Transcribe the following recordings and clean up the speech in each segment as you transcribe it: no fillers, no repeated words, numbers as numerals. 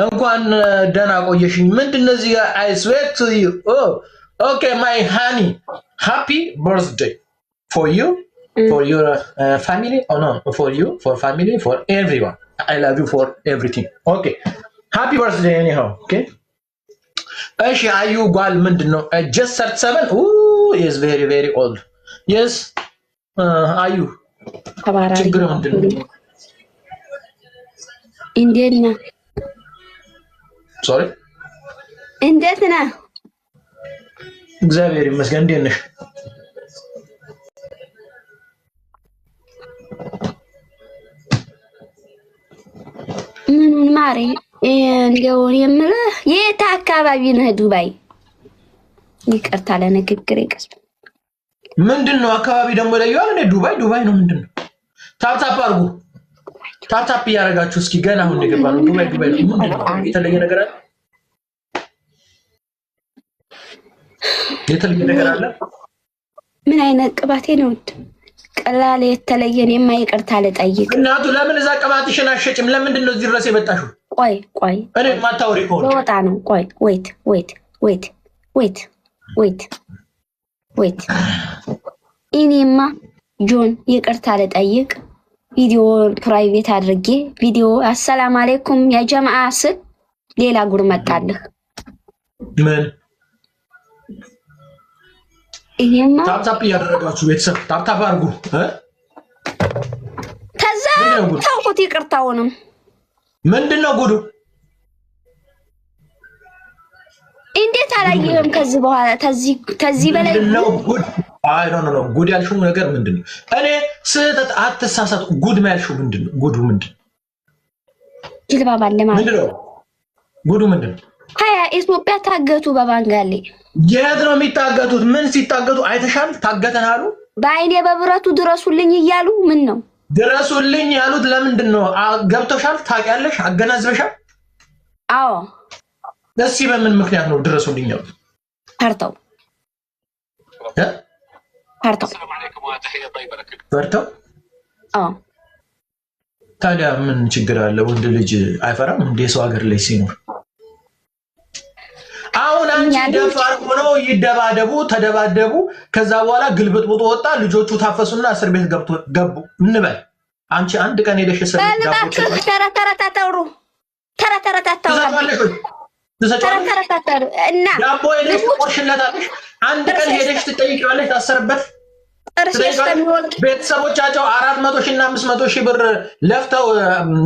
እንኳን ደህና ቆየሽኝ ምንድነው እዚህ ጋር I swear to you oh okay my honey happy birthday for you for your family oh no for you for family for everyone I love you for everything okay happy birthday anyhow okay እሺ አዩ ጓል ምንድነው just 37 ooh is very very old yes አዩ ችግር ምንድነው እንዴት ነህ sorry እንዴት ነህ እግዚአብሔር ይመስገን እንዴት ነሽ ምን ማሪ እንደው የምልህ የት አካባቢ ነህ ዱባይ ይቅርታ ለንግግር ይቀስ ምንድነው አካባቢ ደግሞ ለየዋል እኔ ዱባይ ነው ምንድነው ታፕታፕ አርጉ ታፕታፕ ያረጋችሁ እስኪ ገና አሁን እንደገባ ነው ዱባይ ነው ምንድነው የተለየ ነገር አለ የተለየ ነገር አለ ምን አይነት ቅባቴ ነው ቀላል የተለየን የማይቀርታ ለጠይቅ እናቱ ለምን እዛ ቅባትሽን አሸጭም ለምንድነው እዚህ ድረስ የመጣሽው ቆይ እኔ ማታውሪ ከሆነ ወጣ ነው ቆይ wait እኔማ ጆን ይቅርታ ለጠይቅ ቪዲዮ ፕራይቬት አድርጌ ቪዲዮ አሰላሙ አለይኩም ያ ጀማዓ ስል ሌላ ጉር መጣልህ ምን እኔማ ታፕታፕ ያደረጋችሁ ቤተሰብ ታፕታፕ አድርጉ ከዛ ታውቁት ይቅርታውንም ምንድነው ጉዱ እንዴት አላየህም ከዚህ በኋላ ተዚህ በላይ ነው ጉድ አይ ኖ ጉድ ያልሽው ነገር ምንድነው እኔ ስህተት አትሳሳት ጉድ ማልሽው ምንድነው ጉዱ ምንድነው ጅልባ ባለማለት ምንድነው ጉዱ ምንድነው ሃያ ኢትዮጵያ ታገቱ በባንጋሌ የት ነው የሚታገቱት ምን ሲታገቱ አይተሻል ታገተናሉ በአይኔ በብረቱ ድረሱልኝ እያሉ ምን ነው ድረሱልኝ ያሉት ለምንድነው ገብቶሻል ታውቂያለሽ አገናዝበሻል አዎ ደስ በምን ምክንያት ነው ድረሱልኝ ያሉት ፈርተው السلام عليكم وتحية طيبة لك ፈርተው ታዲያ ምን ችግር አለ ወንድ ልጅ አይፈራም እንደ ሰው ሀገር ላይ ሲኖር አሁን አንቺ ደፋር ሆነው ይደባደቡ ተደባደቡ ከዛ በኋላ ግልብጥብጦ ወጣ ልጆቹ ታፈሱና እስር ቤት ገቡ እንበል አንቺ አንድ ቀን ሄደሽ እስር ቤት ገቡ ተረታታውሩ እና ዳቦ ሄደሽ ቆርሽለታለሽ አንድ ቀን ሄደሽ ትጠይቂዋለሽ ታሰርበት ቤተሰቦቻቸው 400 ሺህ እና 500 ሺህ ብር ለፍተው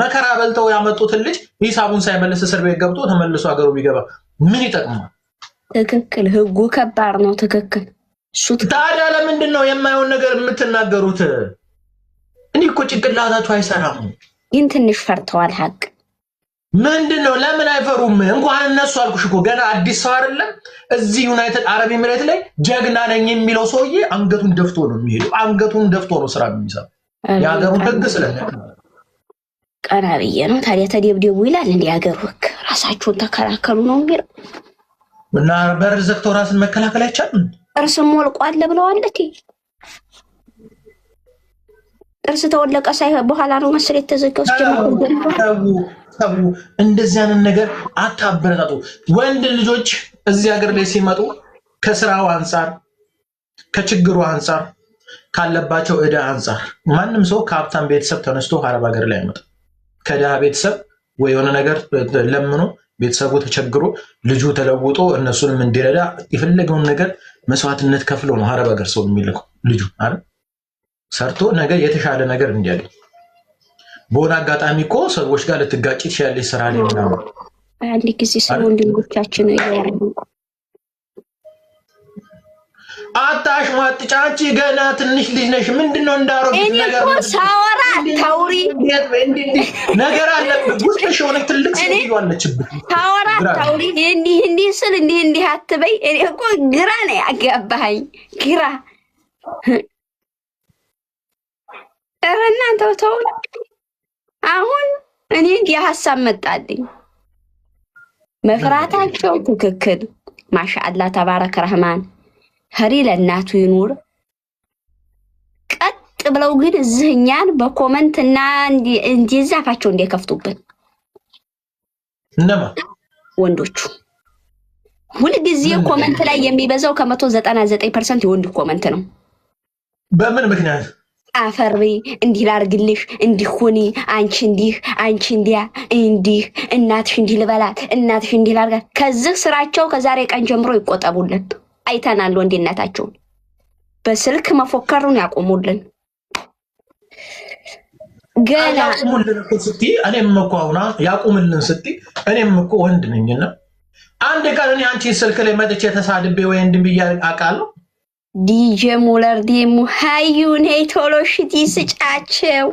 መከራ በልተው ያመጡትን ልጅ ሂሳቡን ሳይመልስ እስር ቤት ገብቶ ተመልሶ ሀገሩ ቢገባ ምን ይጠቅማል ትክክል ህጉ ከባድ ነው ትክክል ታዲያ ለምንድን ነው የማይሆን ነገር የምትናገሩት እኔ እኮ ጭንቅላታችሁ አይሰራም ግን ትንሽ ፈርተዋል ሀቅ ምንድነው ለምን አይፈሩም እንኳን እነሱ አልኩሽ እኮ ገና አዲስ ሰው አይደለም እዚህ ዩናይትድ አረብ ኤሚሬት ላይ ጀግና ነኝ የሚለው ሰውዬ አንገቱን ደፍቶ ነው የሚሄደው አንገቱን ደፍቶ ነው ስራ የሚሰራው ያገሩ ደግ ስለነበር ቀራብዬ ነው ታዲያ ተደብደቡ ይላል እንዴ ያገሩ ህግ ራሳቸውን ተከራከሩ ነው የሚለው እና በር ዘግተው ራስን መከላከል አይቻልም እርስም ወልቋል ብለዋል እቴ እርስ ተወለቀ ሳይሆን በኋላ ነው መሰለ የተዘጋው ሰው እንደዚህ አይነት ነገር አታበረታቱ ወንድ ልጆች እዚህ ሀገር ላይ ሲመጡ ከስራው አንፃር ከችግሩ አንፃር ካለባቸው እዳ አንፃር ማንም ሰው ከሀብታም ቤተሰብ ተነስቶ አረብ ሀገር ላይ አይመጣም ከደሃ ቤተሰብ ወይ የሆነ ነገር ለምኖ ቤተሰቡ ተቸግሮ ልጁ ተለውጦ እነሱንም እንዲረዳ የፈለገውን ነገር መስዋዕትነት ከፍሎ ነው አረብ ሀገር ሰው የሚልከው ልጁ አይደል ሰርቶ ነገር የተሻለ ነገር እንዲያገኝ በሆነ አጋጣሚ እኮ ሰዎች ጋር ልትጋጭ ትችላለሽ ስራ ላይ ምናምን አንድ ጊዜ ሰው ወንድሞቻችን ያያሉ አታሽ ማጥጫቺ ገና ትንሽ ልጅ ነሽ ምንድነው እንዳሮግት ነገር እኔ ሳወራ ታውሪ ነገር አለ ጉስሽ ሆነ ትልቅ ሰው ይዋለችብት ሳወራ ታውሪ እንዲህ ስል እንዲህ አትበይ እኔ እኮ ግራ ነው ያጋባኝ ግራ እናንተ ተው አሁን እኔ የሐሳብ መጣልኝ መፍራታቸው ትክክል ማሻአላ ተባረከ ረህማን ሀሪ ለናቱ ይኑር ቀጥ ብለው ግን እዚህኛን በኮሜንት እና እንዲዛፋቸው እንደከፍቱብን እነማ ወንዶቹ ሁልጊዜ ኮመንት ላይ የሚበዛው ከ199% የወንድ ኮመንት ነው። በምን ምክንያት? አፈሪ እንዲህ ላርግልሽ እንዲሁኒ አንቺ እንዲያ እንዲህ እናትሽ እንዲህ ልበላት እናትሽ እንዲህ ላርጋት። ከዚህ ስራቸው ከዛሬ ቀን ጀምሮ ይቆጠቡልን። አይተናል ወንድነታቸውን። በስልክ መፎከሩን ያቆሙልን። ገና ያቆሙልን እኮ ስትይ እኔም እኮ አሁን ያቆሙልን ስትይ እኔም እኮ ወንድ ነኝና አንድ ቀን እኔ አንቺ ስልክ ላይ መጥቼ ተሳድቤ ወይ እንድብያ አቃለሁ። ዲጄ ሙለር ዲሙ ሃዩን ሄቶሎሽቲ ስጫቸው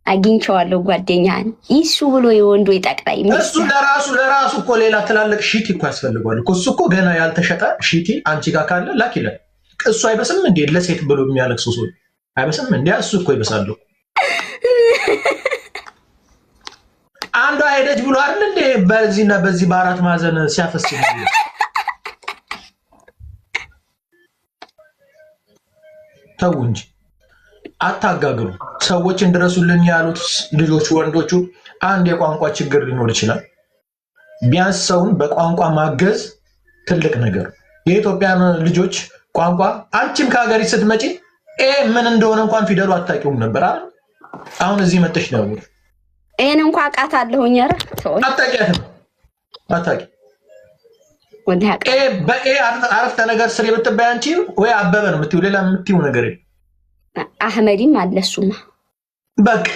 አግኝቼዋለሁ። ጓደኛን ይሱ ብሎ የወንዱ ይጠቅላይ እሱ ለራሱ እኮ ሌላ ትላልቅ ሺቲ እኮ ያስፈልጋል እኮ። እሱ እኮ ገና ያልተሸጠ ሺቲ አንቺ ጋር ካለ ላኪለ። እሱ አይበስም እንዴ? ለሴት ብሎ የሚያለቅሱ ሰው አይበስም እንዴ? እሱ እኮ ይበሳሉ። አንዷ ሄደች ብሎ አይደል እንዴ በዚህና በዚህ በአራት ማዕዘን ሲያፈስ ነው። ተው እንጂ አታጋግሩ። ሰዎች እንድረሱልን ያሉት ልጆች ወንዶቹ አንድ የቋንቋ ችግር ሊኖር ይችላል። ቢያንስ ሰውን በቋንቋ ማገዝ ትልቅ ነገር። የኢትዮጵያን ልጆች ቋንቋ አንቺም ከሀገሪ ስትመጪ ምን እንደሆነ እንኳን ፊደሉ አታውቂውም ነበር አይደል? አሁን እዚህ መጥተሽ ነው ይሄን እንኳን አውቃታለሁኝ። ኧረ ተው አታውቂያትም። በኤ አረፍተ ነገር ስር የምትባይ አንቺ ወይ አበበ ነው የምትይው፣ ሌላ የምትይው ነገር የለም። አህመድም አለሱማ በቃ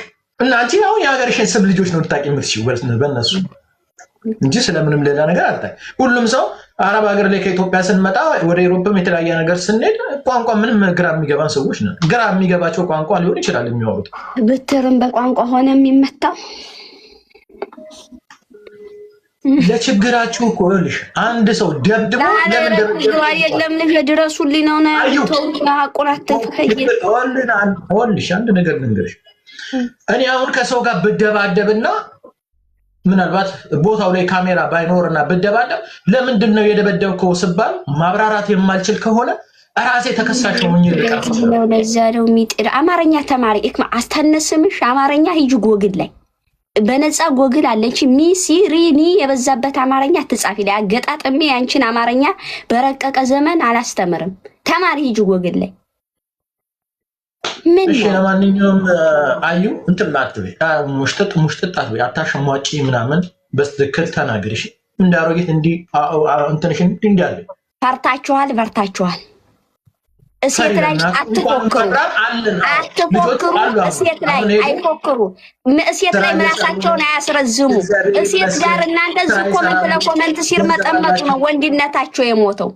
እና አንቺ አሁን የሀገርሽን ስም ልጆች ነው ልታውቂ የምትችይው በእነሱ እንጂ ስለምንም ሌላ ነገር አልታይ። ሁሉም ሰው አረብ ሀገር ላይ ከኢትዮጵያ ስንመጣ ወደ አውሮፓም የተለያየ ነገር ስንሄድ ቋንቋ ምንም ግራ የሚገባን ሰዎች ነን። ግራ የሚገባቸው ቋንቋ ሊሆን ይችላል የሚያወሩት። ብትርም በቋንቋ ሆነ የሚመታው ለችግራችሁ እኮ ልሽ አንድ ሰው ደብድቦ ለምን ደብድቦ አይደለም ልጅ ድረሱልኝ ነው ነው ተውቁራት ተፈከየ ወልሽ አንድ ነገር ልንገርሽ። እኔ አሁን ከሰው ጋር ብደባደብና ምናልባት ቦታው ላይ ካሜራ ባይኖርና ብደባደብ ለምንድን ነው የደበደብከው ስባል ማብራራት የማልችል ከሆነ ራሴ ተከሳሽ ሆኜ ልቀርብ ነው። ለዛ ነው የሚጥር አማርኛ ተማሪ እክማ አስተነስምሽ አማርኛ ሂጂ ጎግል ላይ በነፃ ጎግል አለች ሚሲሪኒ የበዛበት አማርኛ ትጻፊ ላይ አገጣጥሜ ያንቺን አማርኛ በረቀቀ ዘመን አላስተምርም። ተማሪ ሂጂ ጎግል ላይ ምን እሺ። ለማንኛውም አዩ እንትን ማጥበይ ሙሽጥጥ አትበይ፣ አታሸሟጪ ምናምን በትክክል ተናገርሽ። እንዳሮጊት እንዲ እንትንሽ እንዲያለ ፈርታችኋል። እሴት ላይ አትፎክሩ። እሴት ላይ አይፎክሩ። እሴት ላይ ምላሳቸውን አያስረዝሙ። እሴት ጋር እናንተ ኮመንት ለኮመንት ሲርመጠመጡ ነው ወንድነታቸው የሞተው።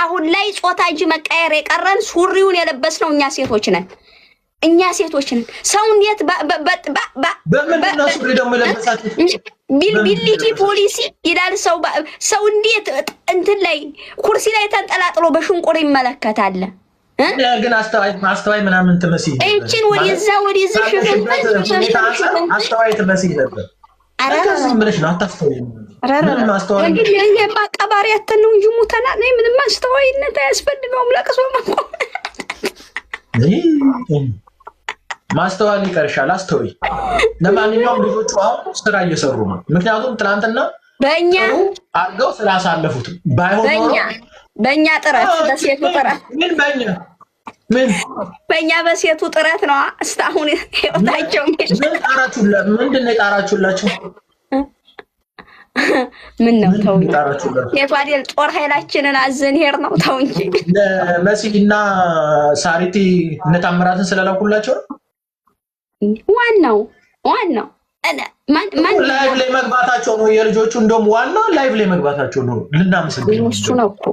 አሁን ላይ ጾታ እንጂ መቀየር የቀረን ሱሪውን የለበስነው እኛ ሴቶች ነን። ሰው እንዴት በምን ነው ሱሪ ደግሞ ለበሳችሁ? ቢልቢሊቲ ፖሊሲ ይላል። ሰው እንዴት እንትን ላይ ኩርሲ ላይ ተንጠላጥሎ በሽንቁር ይመለከታል? ግን አስተዋይ ምናምን ትመስይ ነበር። እቺን ወዲዛ ሽፍን አስተዋይ ትመስይ ነበር። አረጋግጥ ብለሽ ነው አታስተውይ። ምንም አስተዋይ እንግዲህ የማቀባሪያት ነው እንጂ ሙተና ነው። ምንም አስተዋይነት አያስፈልገውም። ለቅሶ ማስተዋል ይቀርሻል። አስተውይ። ለማንኛውም ልጆቹ አሁን ስራ እየሰሩ ነው። ምክንያቱም ትናንትና በእኛ አድርገው ስላሳለፉት ባይሆን በእኛ ጥረት በሴቱ ጥረት በእኛ በሴቱ ጥረት ነው እስካሁን ህይወታቸው ምንድን ነው የጣራችሁላቸው? ምን ነው ተው የፋዲል ጦር ኃይላችንን አዘን ሄር ነው ተው እንጂ ለመሲና ሳሪቲ ነታምራትን ስለላኩላቸው ዋናው ማን ላይቭ ላይ መግባታቸው ነው የልጆቹ። እንደውም ዋና ላይቭ ላይ መግባታቸው ነው። ልናመሰግን እሱ ነው እኮ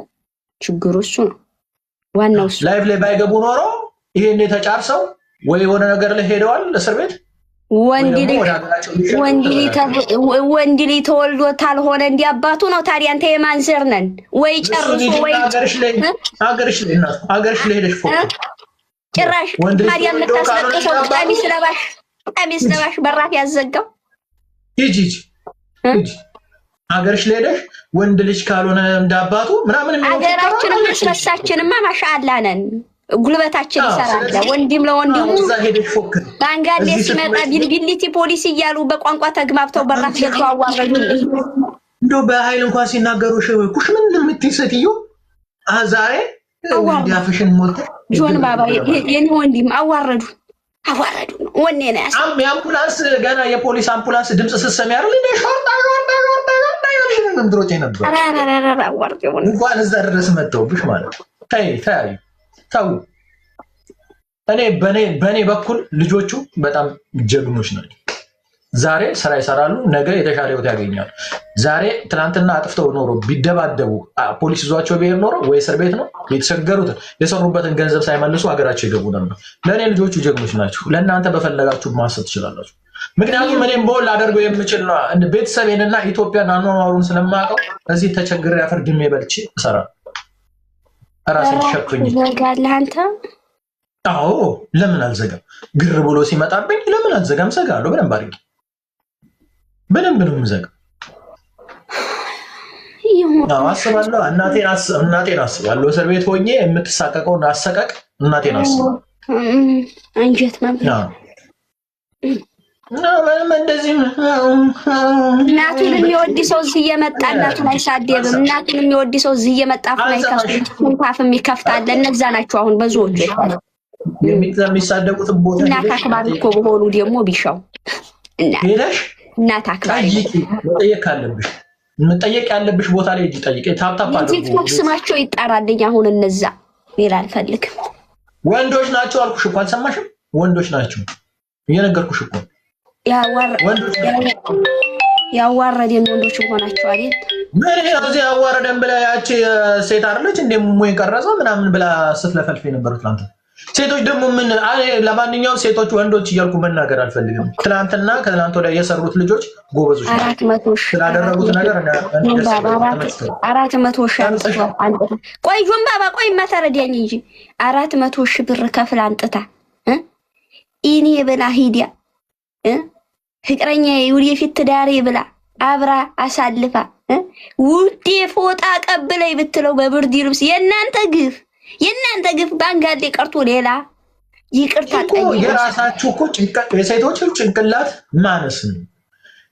ችግሩ እሱ ነው ዋናው እሱ። ላይቭ ላይ ባይገቡ ኖሮ ይሄን የተጫርሰው ወይ የሆነ ነገር ላይ ሄደዋል እስር ቤት። ወንድ ልጅ ተወልዶ ታልሆነ እንዲያባቱ ነው። ታዲያ አንተ የማን ዘር ነን? ወይ ጨርሱ ወይ ሀገርሽ ላይ ሄደሽ ፎቶ ጭራሽ ታዲያ የምታስለቅሰው ቀሚስ ለባሽ በራፍ ያዘጋው ሂጂ ሀገርሽ ላይ ሄደሽ ወንድ ልጅ ካልሆነ እንዳባቱ ምናምን ሀገራችንም አስረሳችንማ ማሻአላ ነን። ጉልበታችን ይሰራል። ወንድም ለወንድሙ እዛ ሄደሽ ፎክር ባንጋሌ ሲመጣ ቢልቢሊቲ ፖሊስ እያሉ በቋንቋ ተግባብተው በራፍ ገብተው አዋረዱልኝ። እንደው በኃይል እንኳን ሲናገሩ ኩሽ ምን የምትይሰትዩ ዛሬ ያፍሽን ሞልተ ጆን ባባ የኔ ወንድም አዋረዱ ወኔ ነው ያስ የአምቡላንስ ገና የፖሊስ አምቡላንስ ድምጽ ስትሰሚ አይደል እንደ ሾርጣ ምንድሮች ነበር እንኳን እዛ ድረስ መጥተውብሽ ማለት ተው። እኔ በኔ በኩል ልጆቹ በጣም ጀግኖች ናቸው። ዛሬ ስራ ይሰራሉ፣ ነገ የተሻለ ህይወት ያገኛሉ። ዛሬ ትናንትና አጥፍተው ኖሮ ቢደባደቡ ፖሊስ ይዟቸው ቢሄድ ኖሮ ወይ እስር ቤት ነው የተቸገሩትን የሰሩበትን ገንዘብ ሳይመልሱ ሀገራቸው ይገቡ ነበር። ለእኔ ልጆቹ ጀግኖች ናቸው። ለእናንተ በፈለጋችሁ ማሰብ ትችላላችሁ። ምክንያቱም እኔም በወል ላደርገው የምችል ነው ቤተሰቤንና ኢትዮጵያን አኗኗሩን ስለማውቀው እዚህ ተቸግሬ አፈር ድሜ በልቼ እሰራለሁ። ራሴን ሸክኝ አንተ አዎ ለምን አልዘጋም? ግር ብሎ ሲመጣብኝ ለምን አልዘጋም? ዘጋለሁ በደንብ አድርጌ በደንብ ነው የምዘጋው። አስባለሁ እናቴን አስባለሁ። እስር ቤት ሆኜ የምትሳቀቀውን አሰቀቅ እናቴን አስባለሁ። አንጀት እንደዚህ እናቱን የሚወድ ሰው እዚህ እየመጣ እናቱን አይሳደብም። እናቱን የሚወድ ሰው እዚህ እየመጣ ፍላይካፍ የሚከፍታል። እነዛ ናቸው አሁን ብዙዎቹ የሚሳደቁት ቦታ እናት አክባሪ እኮ በሆኑ ደግሞ ቢሻው እናት አክባሪ መጠየቅ ያለብሽ ቦታ ላይ እጅ ጠይቄ ታፕታፕ አድርጉ። ቲክቶክ ስማቸው ይጣራልኝ። አሁን እነዛ ሌላ አልፈልግም። ወንዶች ናቸው አልኩሽ እኮ አልሰማሽም? ወንዶች ናቸው እየነገርኩሽ እኮ ያዋረደን ወንዶች ሆናቸው አይደል? ምን ነው እዚህ ያዋረደን ብላ ያቺ ሴት አይደለች እንደ ሙይ ቀረጸው ምናምን ብላ ስትለፈልፍ የነበሩት ትናንት ሴቶች ደግሞ ምን ለማንኛውም ሴቶች ወንዶች እያልኩ መናገር አልፈልግም። ትናንትና ከትናንት ወዲያ የሰሩት ልጆች ጎበዞች ናቸው ስላደረጉት ነገር 400 ሺህ ቆይ ጆን ባባ ቆይ ማተረዲያኝ እንጂ 400 ሺህ ብር ከፍላ አንጥታ ኢኔ ብላ ሂዲያ ፍቅረኛ ወደፊት ትዳሬ ብላ አብራ አሳልፋ ውዴ ፎጣ ቀብለኝ ብትለው በብርድ ልብስ የእናንተ ግፍ ባንጋዴ ቀርቶ ሌላ ይቅርታ ጠይቁ። የራሳችሁ እኮ የሴቶች ጭንቅላት ማነስ ነው።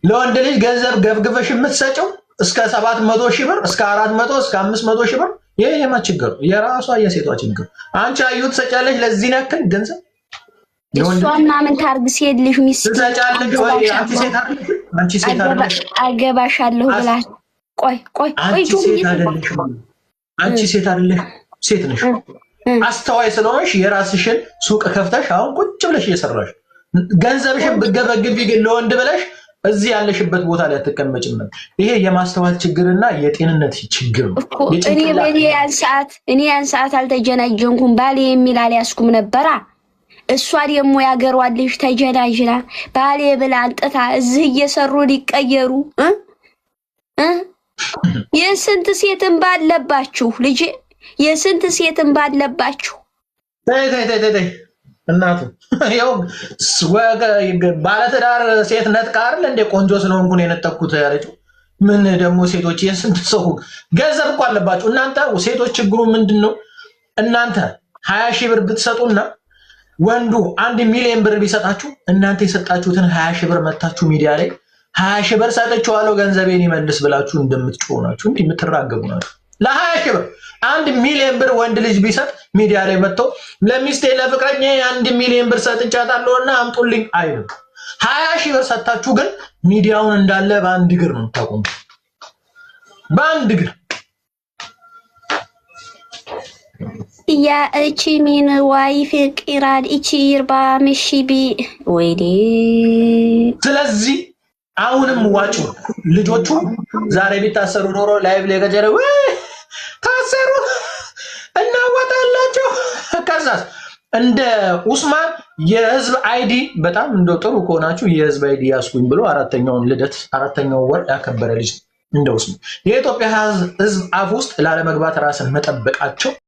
ለወንድ ልጅ ገንዘብ ገብግበሽ የምትሰጪው እስከ 700 ሺህ ብር እስከ 400 እስከ 500 ሺህ ብር ይሄ የማችግር የራሷ የሴቷ ችግር። አንቺ አዩ ትሰጫለሽ ለዚህ ያክል ገንዘብ እሷማ ምን ታርግ? ሴት ልጅ ሚስት ትሰጫለሽ ወይ? አንቺ ሴት አይደለሽ አገባሻለሁ ብላ ቆይ አንቺ ሴት አይደለሽ ሴት ነሽ። አስተዋይ ስለሆንሽ የራስሽን ሱቅ ከፍተሽ አሁን ቁጭ ብለሽ እየሰራሽ ገንዘብሽን ብትገበግቢ ግን ለወንድ ብለሽ እዚህ ያለሽበት ቦታ ላይ አትቀመጭም ነበር። ይሄ የማስተዋል ችግርና የጤንነት ችግር ነው። እኔ ያን ሰዓት አልተጀናጀንኩም። ባሌ የሚል አልያዝኩም ነበራ። እሷ ደግሞ ያገሯ ልጅ ተጀናጅና ባሌ ብላ አንጥታ እዚህ እየሰሩ ሊቀየሩ የስንት ሴትን ባለባችሁ ልጅ የስንት ሴትን ባለባችሁ ተይ እናቱ ያው ባለትዳር ሴት ነጥቃ አይደል እንደ ቆንጆ ስለሆንኩ ነው የነጠኩት ያለችው። ምን ደግሞ ሴቶች የስንት ሰው ገንዘብ እኮ አለባችሁ እናንተ ሴቶች። ችግሩ ምንድነው? እናንተ 20 ሺህ ብር ብትሰጡና ወንዱ 1 ሚሊዮን ብር ቢሰጣችሁ እናንተ የሰጣችሁትን 20 ሺህ ብር መታችሁ ሚዲያ ላይ 20 ሺህ ብር ሰጥቼዋለሁ ገንዘቤን ይመልስ ብላችሁ እንደምትጮሁ ናችሁ። እንዴ የምትራገቡ ናችሁ። ለ20 ሺህ ብር 1 ሚሊዮን ብር ወንድ ልጅ ቢሰጥ ሚዲያ ላይ መጥቶ ለሚስቴ ለፍቅረኛ 1 ሚሊዮን ብር ሰጥቻታለሁና አምጡልኝ አይሉ። 20 ሺህ ብር ሰጣችሁ ግን ሚዲያውን እንዳለ በአንድ እግር ነው ታቆሙ። በአንድ እግር ያ እቺ ሚን ዋይ ፍቅራል እቺ ይርባ ምሽቢ ወይኔ። ስለዚህ አሁንም ዋጩ ልጆቹ ዛሬ ቢታሰሩ ኖሮ ላይቭ ላይ ገጀረ ወይ ታሰሩ እናወጣላችሁ። ከዛስ እንደ ኡስማን የህዝብ አይዲ በጣም እንደ ጥሩ ከሆናችሁ የህዝብ አይዲ ያስኩኝ ብሎ አራተኛው ወር ያከበረ ልጅ እንደ ኡስማን የኢትዮጵያ ህዝብ አፍ ውስጥ ላለመግባት ራስን መጠበቃቸው